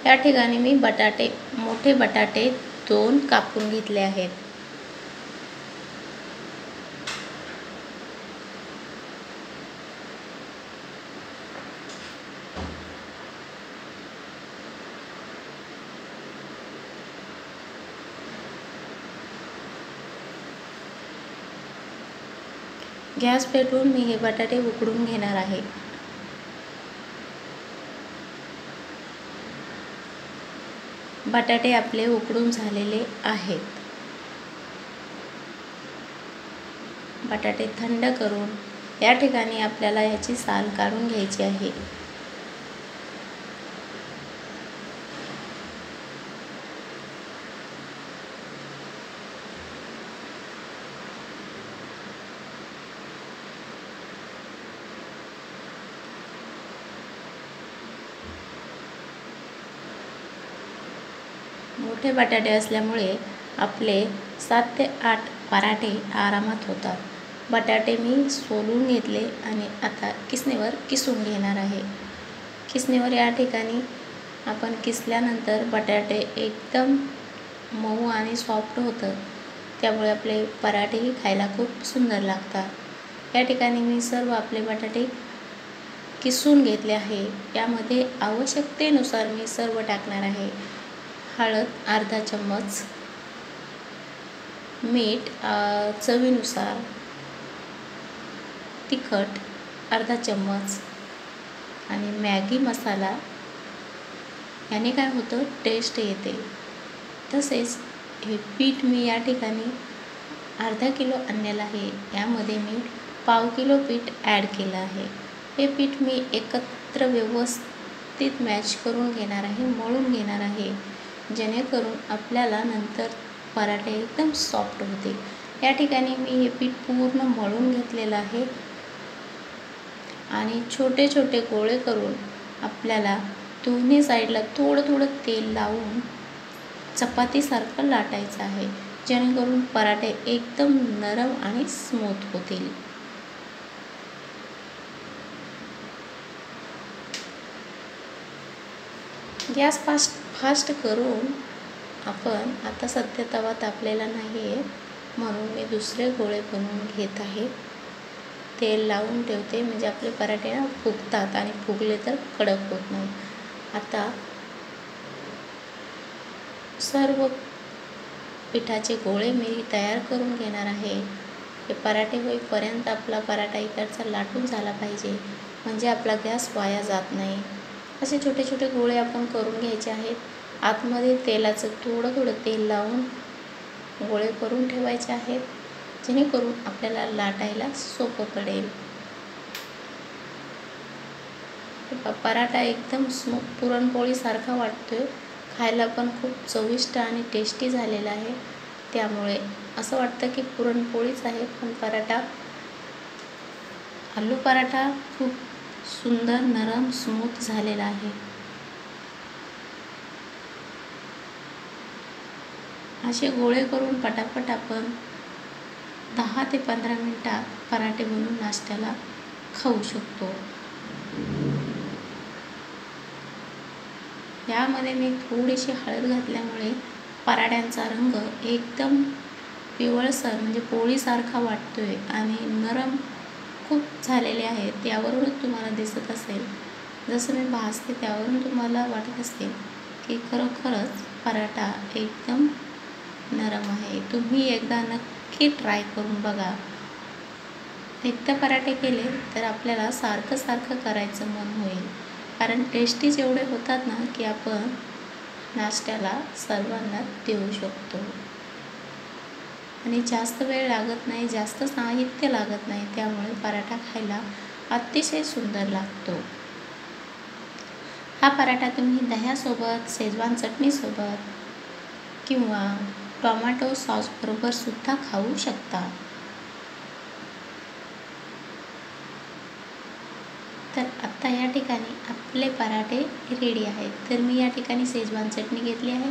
या ठिकाणी मी मोठे बटाटे 2 कापून घेतले आहेत. गॅस पेटवून मी हे बटाटे उकडून घेणार आहे. बटाटे आपले उकडून झालेले आहेत. बटाटे थंड करून या ठिकाणी आपल्याला याची साल काढून घ्यायची आहे. मोठे बटाटे असल्यामुळे आपले 7 ते 8 पराठे आरामात होतात. बटाटे मी सोलून घेतले आणि आता किसणीवर किसून घेणार आहे. किसणीवर या ठिकाणी आपण किसल्यानंतर बटाटे एकदम मऊ आणि सॉफ्ट होतं, त्यामुळे आपले पराठेही खायला खूप सुंदर लागतात. या ठिकाणी मी सर्व आपले बटाटे किसून घेतले आहे. यामध्ये आवश्यकतेनुसार मी सर्व टाकणार आहे. हळद अर्धा चम्मच, मीठ चवीनुसार, तिखट अर्धा चम्मच आणि मॅगी मसाला. याने काय होतं, टेस्ट येते. तसेच हे पीठ मी या ठिकाणी अर्धा किलो आणलेलं आहे. यामध्ये मी पाव किलो पीठ ॲड केलं आहे. हे पीठ मी एकत्र व्यवस्थित मॅच करून घेणार आहे, मळून घेणार आहे, जेणेकरून आपल्याला नंतर पराठे एकदम सॉफ्ट होते. या ठिकाणी मी हे पीठ पूर्ण मळून घेतलेलं आहे आणि छोटे छोटे गोळे करून आपल्याला दोन्ही साईडला थोडं थोडं तेल लावून चपातीसारखं लाटायचं आहे, जेणेकरून पराठे एकदम नरम आणि स्मूथ होतील. गॅस फास्ट करून आपण आता सध्या तवा तापलेला नाही आहे, म्हणून मी दुसरे गोळे बनवून घेत आहे. तेल लावून ठेवते, म्हणजे आपले पराठे ना फुगतात आणि फुगले तर कडक होत नाही. आता सर्व पिठाचे गोळे मी तयार करून घेणार आहे. हे पराठे होईपर्यंत आपला पराठा इकडचा लाटून झाला पाहिजे, म्हणजे आपला गॅस वाया जात नाही. असे छोटे छोटे गोळे आपण करून घ्यायचे आहेत. आतमध्ये तेलाचं थोडं तेल लावून गोळे करून ठेवायचे आहेत, जेणेकरून आपल्याला लाटायला सोपं पडेल. पराठा एकदम पुरणपोळीसारखा वाटतोय, खायला पण खूप चविष्ट आणि टेस्टी झालेला आहे. त्यामुळे असं वाटतं की पुरणपोळीच आहे, पण आलू पराठा खूप सुंदर, नरम, स्मूथ झालेला आहे. असे गोळे करून पटापट आपण 10 ते 15 मिनिटात पराठे बनवून नाश्त्याला खाऊ शकतो. यामध्ये मी थोडीशी हळद घातल्यामुळे पराठ्यांचा रंग एकदम पिवळसर, म्हणजे पोळीसारखा वाटतोय आणि नरम खूप झालेले आहेत. यावरूनच तुम्हाला दिसत असेल, जसं मी भाजते त्यावरून तुम्हाला वाटत असेल की खरोखरच पराठा एकदम नरम आहे. तुम्ही एकदा नक्की ट्राय करून बघा. एकदा पराठे केले तर आपल्याला सारखं करायचं मन होईल, कारण टेस्टीच एवढे होतात ना की आपण नाश्त्याला सर्वांना देऊ शकतो. आणि जास्त वेळ लागत नाही, जास्त साहित्य लागत नाही, त्यामुळे पराठा खायला अतिशय सुंदर लागतो. हा पराठा तुम्ही दह्यासोबत, शेजवान चटणीसोबत किंवा टोमॅटो सॉसबरोबर सुद्धा खाऊ शकता. तर आता या ठिकाणी आपले पराठे रेडी आहेत. तर मी या ठिकाणी शेजवान चटणी घेतली आहे